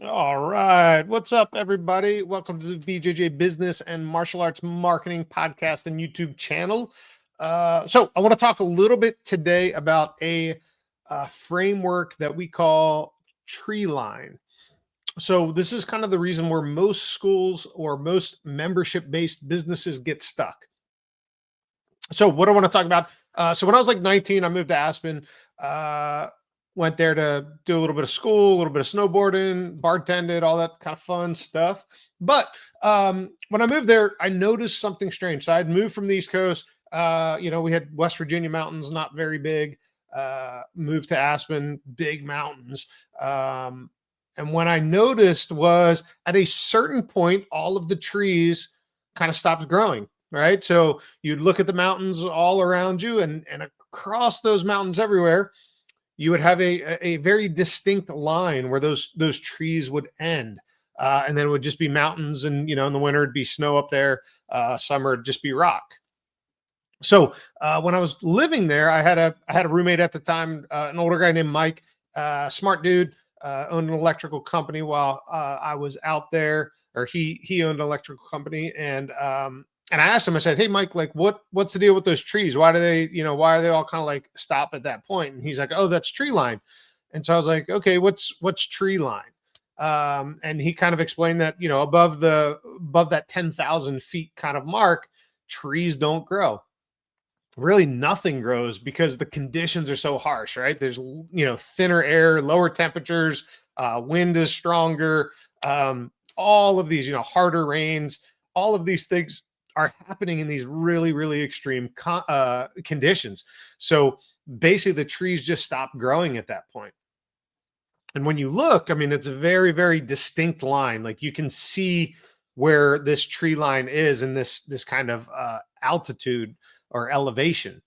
All right. What's up, everybody? Welcome to the BJJ Business and Martial Arts Marketing Podcast and YouTube channel. So, I want to talk a little bit today about a framework that we call tree line. So, this is kind of the reason where most schools or most membership based businesses get stuck. So, what I want to talk about. So, when I was like 19, I moved to Aspen. Uh, Went there to do a little bit of school, a little bit of snowboarding, bartended, all that kind of fun stuff. But when I moved there, I noticed something strange. So I'd moved from the East Coast. We had West Virginia mountains, not very big. Moved to Aspen, big mountains. And when I noticed was at a certain point, all of the trees kind of stopped growing. Right. So you'd look at the mountains all around you, and across those mountains everywhere, you would have a very distinct line where those trees would end. And then it would just be mountains, and in the winter it'd be snow up there. Summer it'd just be rock. So when I was living there, I had a roommate at the time, an older guy named Mike, smart dude, owned an electrical company while I was out there, or he owned an electrical company, and I asked him, I said, "Hey, Mike, like what's the deal with those trees? Why are they all kind of like stop at that point?" And he's like, "Oh, that's tree line." And so I was like, "Okay, what's tree line?" And he kind of explained that above that 10,000 feet kind of mark, trees don't grow. Really nothing grows because the conditions are so harsh, right? There's thinner air, lower temperatures, wind is stronger, all of these harder rains, all of these things are happening in these really really extreme conditions. So basically the trees just stop growing at that point. And when you look, I mean, it's a very very distinct line. Like you can see where this tree line is in this kind of altitude or elevation.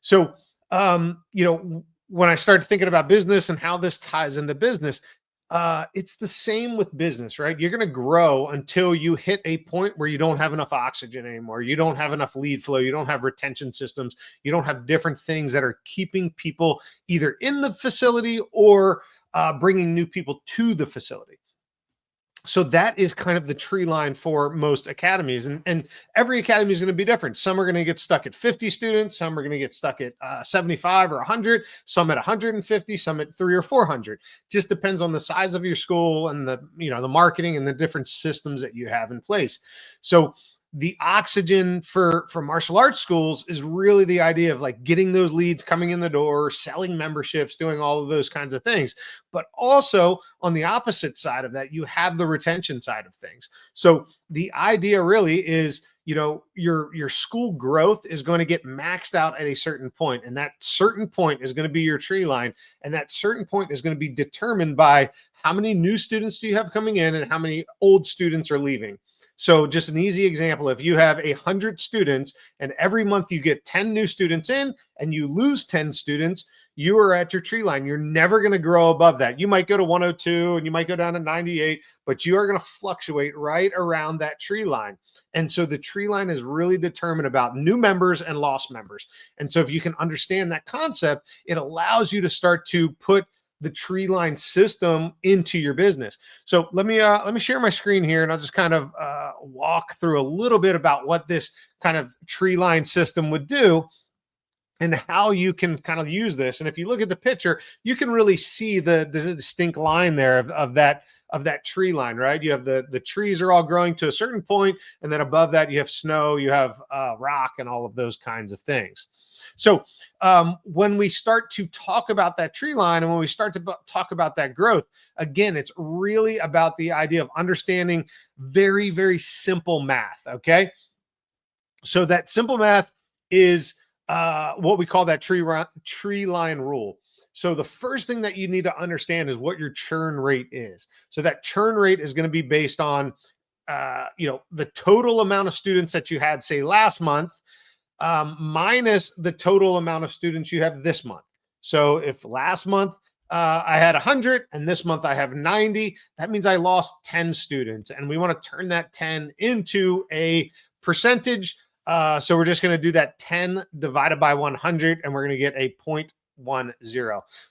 So, when I started thinking about business and how this ties into business, it's the same with business, right? You're going to grow until you hit a point where you don't have enough oxygen anymore. You don't have enough lead flow. You don't have retention systems. You don't have different things that are keeping people either in the facility or bringing new people to the facility. So that is kind of the tree line for most academies, and every academy is going to be different. Some are going to get stuck at 50 students, some are going to get stuck at 75 or 100, some at 150, some at 3 or 400. Just depends on the size of your school and the marketing and the different systems that you have in place. So the oxygen for martial arts schools is really the idea of like getting those leads coming in the door, selling memberships, doing all of those kinds of things. But also on the opposite side of that, you have the retention side of things. So the idea really is, your school growth is going to get maxed out at a certain point, and that certain point is going to be your tree line, and that certain point is going to be determined by how many new students do you have coming in and how many old students are leaving. So just an easy example, if you have 100 students and every month you get 10 new students in and you lose 10 students, you are at your tree line. You're never going to grow above that. You might go to 102 and you might go down to 98, but you are going to fluctuate right around that tree line. And so the tree line is really determined about new members and lost members. And so if you can understand that concept, it allows you to start to put the tree line system into your business. So let me share my screen here, and I'll just kind of walk through a little bit about what this kind of tree line system would do and how you can kind of use this. And if you look at the picture, you can really see the distinct line there of that tree line, right? You have the trees are all growing to a certain point, and then above that you have snow, you have rock, and all of those kinds of things. So when we start to talk about that tree line and when we start to talk about that growth, again, it's really about the idea of understanding very, very simple math. Okay. So that simple math is what we call that tree line rule. So the first thing that you need to understand is what your churn rate is. So that churn rate is going to be based on, the total amount of students that you had, say, last month, minus the total amount of students you have this month. So if last month I had 100 and this month I have 90, that means I lost 10 students. And we want to turn that 10 into a percentage. So we're just going to do that 10 divided by 100, and we're going to get a 0.10.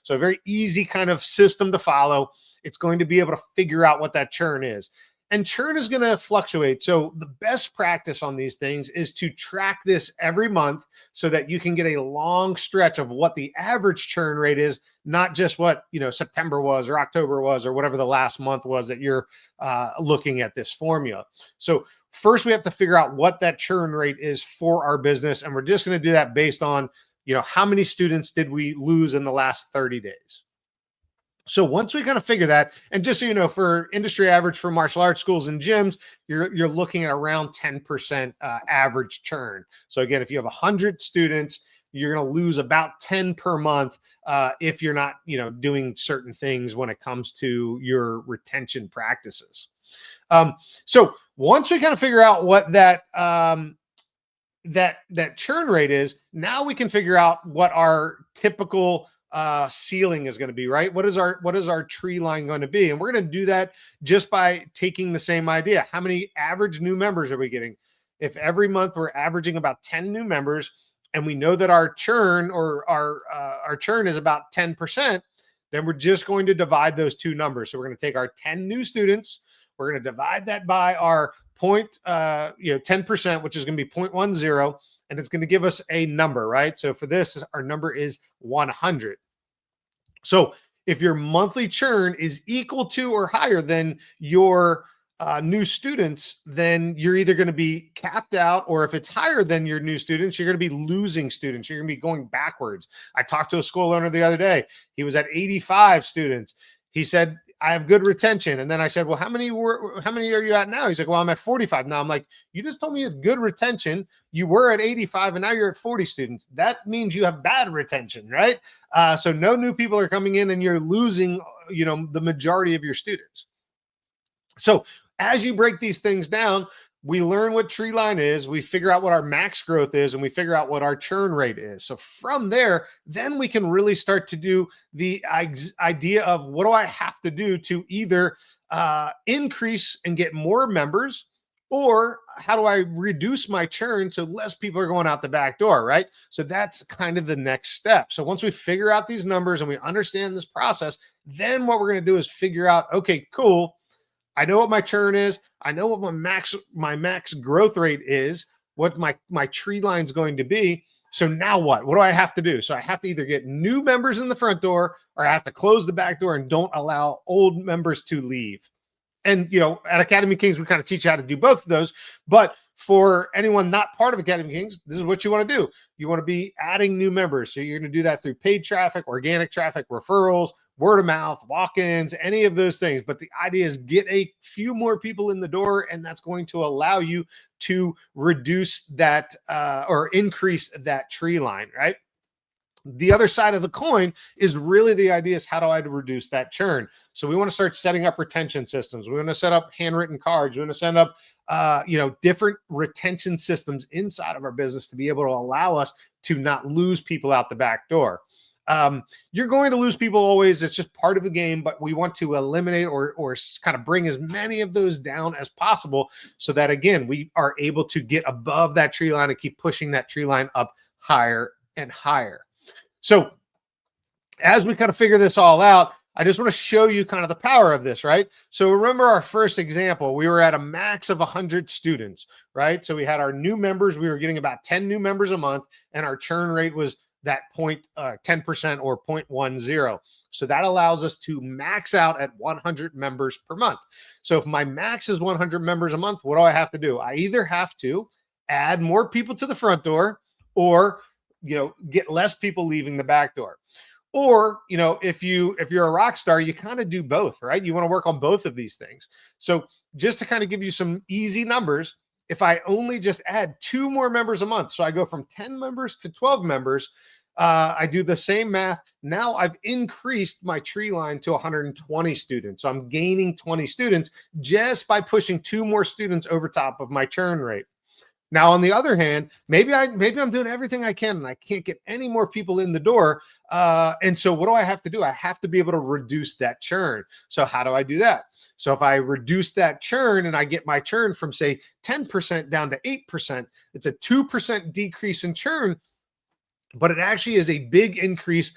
So a very easy kind of system to follow. it's going to be able to figure out what that churn is. And churn is going to fluctuate. So the best practice on these things is to track this every month so that you can get a long stretch of what the average churn rate is, not just what, September was or October was or whatever the last month was that you're looking at this formula. So first we have to figure out what that churn rate is for our business. And we're just going to do that based on, how many students did we lose in the last 30 days? So once we kind of figure that, and just so you know, for industry average for martial arts schools and gyms, you're looking at around 10% average churn. So again, if you have 100 students, you're going to lose about 10 per month if you're not, doing certain things when it comes to your retention practices. So once we kind of figure out what that churn rate is, now we can figure out what our typical ceiling is going to be, right? What is our tree line going to be? And we're going to do that just by taking the same idea. How many average new members are we getting? If every month we're averaging about 10 new members and we know that our churn or our churn is about 10%, then we're just going to divide those two numbers. So we're going to take our 10 new students, we're going to divide that by our 10%, which is going to be 0.10. And it's going to give us a number, right? So for this, our number is 100. So if your monthly churn is equal to or higher than your new students, then you're either going to be capped out, or if it's higher than your new students, you're going to be losing students. You're going to be going backwards. I talked to a school owner the other day. He was at 85 students. He said, I have good retention. And then I said, well, how many are you at now? He's like, well, I'm at 45 now. I'm like, you just told me you had good retention. You were at 85 and now you're at 40 students. That means you have bad retention, right? So no new people are coming in and you're losing, the majority of your students. So as you break these things down, we learn what tree line is, we figure out what our max growth is, and we figure out what our churn rate is. So from there, then we can really start to do the idea of what do I have to do to either increase and get more members, or how do I reduce my churn so less people are going out the back door, right? So that's kind of the next step. So once we figure out these numbers and we understand this process, then what we're going to do is figure out, okay, cool, I know what my churn is. I know what my max growth rate is, what my tree line is going to be. So now what? What do I have to do? So I have to either get new members in the front door, or I have to close the back door and don't allow old members to leave. And, at Academy Kings, we kind of teach you how to do both of those. But for anyone not part of Academy Kings, this is what you want to do. You want to be adding new members. So you're going to do that through paid traffic, organic traffic, referrals, word of mouth, walk-ins, any of those things. But the idea is get a few more people in the door, and that's going to allow you to reduce that or increase that tree line, right? The other side of the coin is really the idea is how do I reduce that churn? So we want to start setting up retention systems. We want to set up handwritten cards. We want to set up, different retention systems inside of our business to be able to allow us to not lose people out the back door. You're going to lose people always. It's just part of the game, but we want to eliminate or kind of bring as many of those down as possible so that, again, we are able to get above that tree line and keep pushing that tree line up higher and higher. So as we kind of figure this all out, I just want to show you kind of the power of this, right? So remember our first example, we were at a max of 100 students, right? So we had our new members, we were getting about 10 new members a month, and our churn rate was that 10% or 0.10. So that allows us to max out at 100 members per month. So if my max is 100 members a month, what do I have to do? I either have to add more people to the front door, or get less people leaving the back door. Or, if you're a rock star, you kind of do both, right? You want to work on both of these things. So just to kind of give you some easy numbers, if I only just add 2 more members a month, so I go from 10 members to 12 members, I do the same math. Now I've increased my tree line to 120 students. So I'm gaining 20 students just by pushing 2 more students over top of my churn rate. Now, on the other hand, maybe I'm doing everything I can and I can't get any more people in the door. And so what do I have to do? I have to be able to reduce that churn. So how do I do that? So if I reduce that churn and I get my churn from, say, 10% down to 8%, it's a 2% decrease in churn, but it actually is a big increase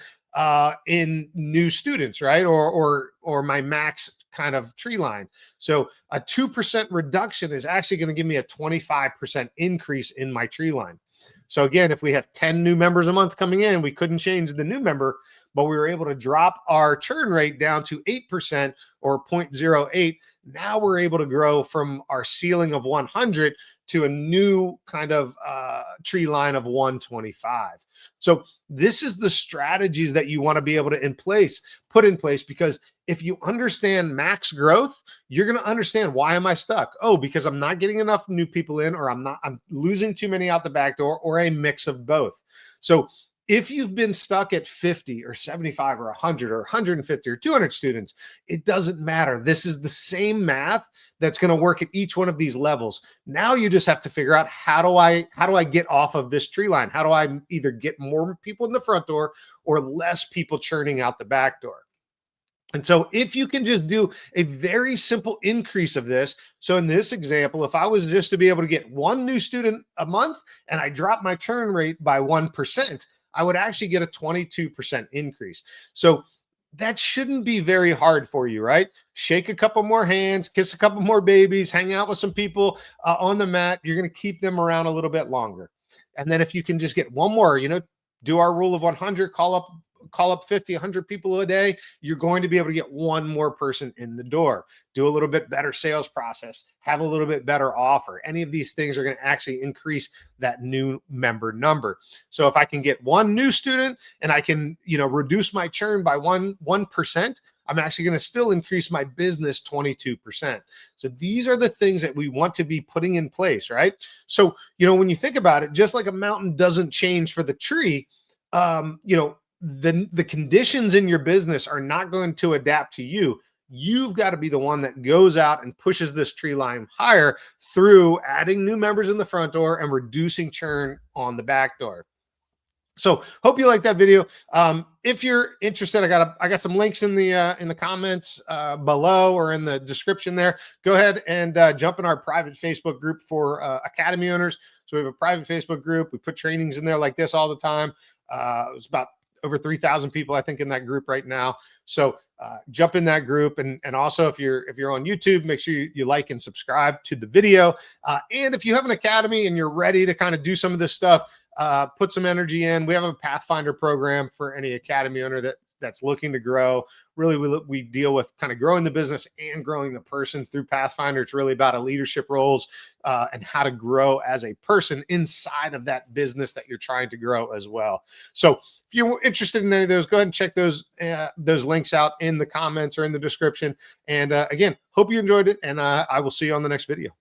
in new students, right? Or my max kind of tree line. So a 2% reduction is actually going to give me a 25% increase in my tree line. So again, if we have 10 new members a month coming in, we couldn't change the new member, but we were able to drop our churn rate down to 8% or 0.08. Now we're able to grow from our ceiling of 100 to a new kind of tree line of 125. So this is the strategies that you want to be able to put in place, because if you understand max growth, you're going to understand, why am I stuck? Oh, because I'm not getting enough new people in, or I'm losing too many out the back door, or a mix of both. So if you've been stuck at 50 or 75 or 100 or 150 or 200 students, it doesn't matter. This is the same math that's going to work at each one of these levels. Now you just have to figure out, how do I get off of this tree line? How do I either get more people in the front door or less people churning out the back door? And so if you can just do a very simple increase of this. So in this example, if I was just to be able to get one new student a month and I drop my churn rate by 1%, I would actually get a 22% increase. So that shouldn't be very hard for you, right? Shake a couple more hands, kiss a couple more babies, hang out with some people on the mat. You're going to keep them around a little bit longer. And then if you can just get one more, do our rule of 100, call up 50, 100 people a day, you're going to be able to get one more person in the door. Do a little bit better sales process, have a little bit better offer. Any of these things are going to actually increase that new member number. So if I can get one new student and I can, reduce my churn by 1%, I'm actually going to still increase my business 22%. So these are the things that we want to be putting in place, right? So, when you think about it, just like a mountain doesn't change for the tree, the conditions in your business are not going to adapt to you. You've got to be the one that goes out and pushes this tree line higher through adding new members in the front door and reducing churn on the back door. So hope you like that video. If you're interested, I got some links in the comments below or in the description there. Go ahead and jump in our private Facebook group for academy owners. So we have a private Facebook group. We put trainings in there like this all the time. It's about over 3,000 people, I think, in that group right now. So jump in that group. And also, if you're on YouTube, make sure you like and subscribe to the video. And if you have an academy and you're ready to kind of do some of this stuff, put some energy in. We have a Pathfinder program for any academy owner that's looking to grow. Really, we deal with kind of growing the business and growing the person through Pathfinder. It's really about a leadership roles and how to grow as a person inside of that business that you're trying to grow as well. So if you're interested in any of those, go ahead and check those links out in the comments or in the description. And again, hope you enjoyed it, and I will see you on the next video.